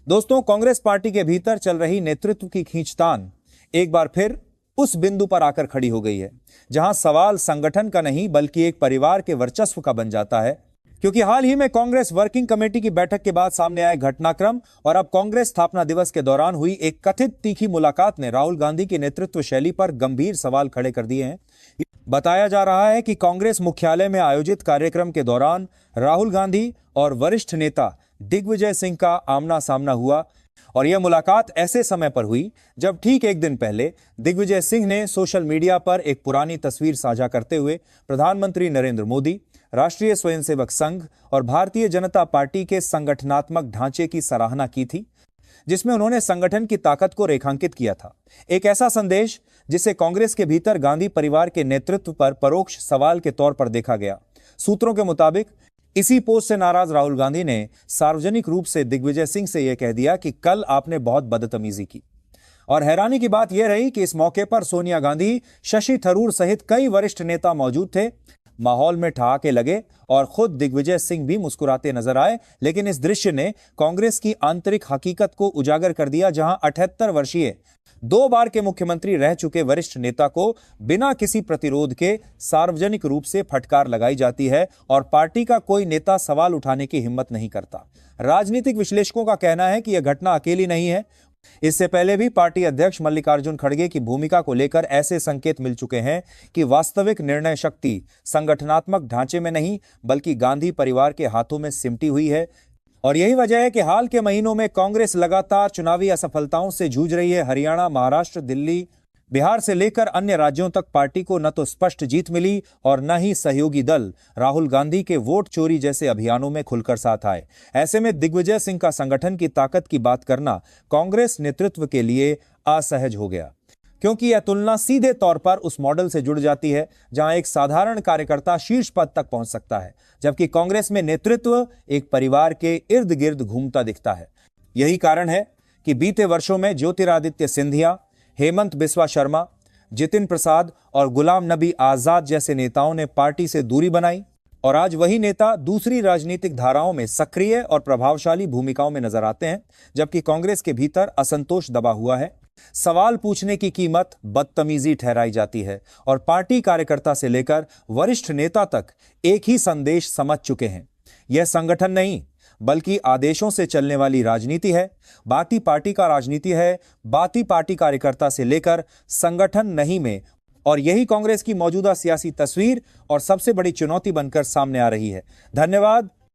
दोस्तों, कांग्रेस पार्टी के भीतर चल रही नेतृत्व की खींचतान एक बार फिर उस बिंदु पर आकर खड़ी हो गई है जहां सवाल संगठन का नहीं बल्कि एक परिवार के वर्चस्व का बन जाता है। क्योंकि हाल ही में कांग्रेस वर्किंग कमेटी की बैठक के बाद सामने आए घटनाक्रम और अब कांग्रेस स्थापना दिवस के दौरान हुई एक कथित तीखी मुलाकात ने राहुल गांधी की नेतृत्व शैली पर गंभीर सवाल खड़े कर दिए हैं। बताया जा रहा है कि कांग्रेस मुख्यालय में आयोजित कार्यक्रम के दौरान राहुल गांधी और वरिष्ठ नेता दिग्विजय सिंह का आमना सामना हुआ और यह मुलाकात ऐसे समय पर हुई जब ठीक एक दिन पहले दिग्विजय सिंह ने सोशल मीडिया पर एक पुरानी तस्वीर साझा करते हुए प्रधानमंत्री नरेंद्र मोदी, राष्ट्रीय स्वयंसेवक संघ और भारतीय जनता पार्टी के संगठनात्मक ढांचे की सराहना की थी, जिसमें उन्होंने संगठन की ताकत को रेखांकित किया था। एक ऐसा संदेश जिसे कांग्रेस के भीतर गांधी परिवार के नेतृत्व पर परोक्ष सवाल के तौर पर देखा गया। सूत्रों के मुताबिक इसी पोस्ट से नाराज राहुल गांधी ने सार्वजनिक रूप से दिग्विजय सिंह से यह कह दिया कि कल आपने बहुत बदतमीजी की। और हैरानी की बात यह रही कि इस मौके पर सोनिया गांधी, शशि थरूर सहित कई वरिष्ठ नेता मौजूद थे। माहौल में ठहाके लगे और खुद दिग्विजय सिंह भी मुस्कुराते नजर आए। लेकिन इस दृश्य ने कांग्रेस की आंतरिक हकीकत को उजागर कर दिया, जहां 78 वर्षीय 2 बार के मुख्यमंत्री रह चुके वरिष्ठ नेता को बिना किसी प्रतिरोध के सार्वजनिक रूप से फटकार लगाई जाती है और पार्टी का कोई नेता सवाल उठाने की हिम्मत नहीं करता। राजनीतिक विश्लेषकों का कहना है कि यह घटना अकेली नहीं है। इससे पहले भी पार्टी अध्यक्ष मल्लिकार्जुन खड़गे की भूमिका को लेकर ऐसे संकेत मिल चुके हैं कि वास्तविक निर्णय शक्ति संगठनात्मक ढांचे में नहीं बल्कि गांधी परिवार के हाथों में सिमटी हुई है। और यही वजह है कि हाल के महीनों में कांग्रेस लगातार चुनावी असफलताओं से जूझ रही है। हरियाणा, महाराष्ट्र, दिल्ली, बिहार से लेकर अन्य राज्यों तक पार्टी को न तो स्पष्ट जीत मिली और न ही सहयोगी दल राहुल गांधी के वोट चोरी जैसे अभियानों में खुलकर साथ आए। ऐसे में दिग्विजय सिंह का संगठन की ताकत की बात करना कांग्रेस नेतृत्व के लिए असहज हो गया, क्योंकि यह तुलना सीधे तौर पर उस मॉडल से जुड़ जाती है जहां एक साधारण कार्यकर्ता शीर्ष पद तक पहुंच सकता है, जबकि कांग्रेस में नेतृत्व एक परिवार के इर्द गिर्द घूमता दिखता है। यही कारण है कि बीते वर्षों में ज्योतिरादित्य सिंधिया, हेमंत बिस्वा शर्मा, जितिन प्रसाद और गुलाम नबी आजाद जैसे नेताओं ने पार्टी से दूरी बनाई और आज वही नेता दूसरी राजनीतिक धाराओं में सक्रिय और प्रभावशाली भूमिकाओं में नजर आते हैं, जबकि कांग्रेस के भीतर असंतोष दबा हुआ है। सवाल पूछने की कीमत बदतमीजी ठहराई जाती है और पार्टी कार्यकर्ता से लेकर वरिष्ठ नेता तक एक ही संदेश समझ चुके हैं। यह संगठन नहीं बल्कि आदेशों से चलने वाली राजनीति है। बाती पार्टी का राजनीति है, बाती पार्टी कार्यकर्ता से लेकर संगठन नहीं में। और यही कांग्रेस की मौजूदा सियासी तस्वीर और सबसे बड़ी चुनौती बनकर सामने आ रही है। धन्यवाद।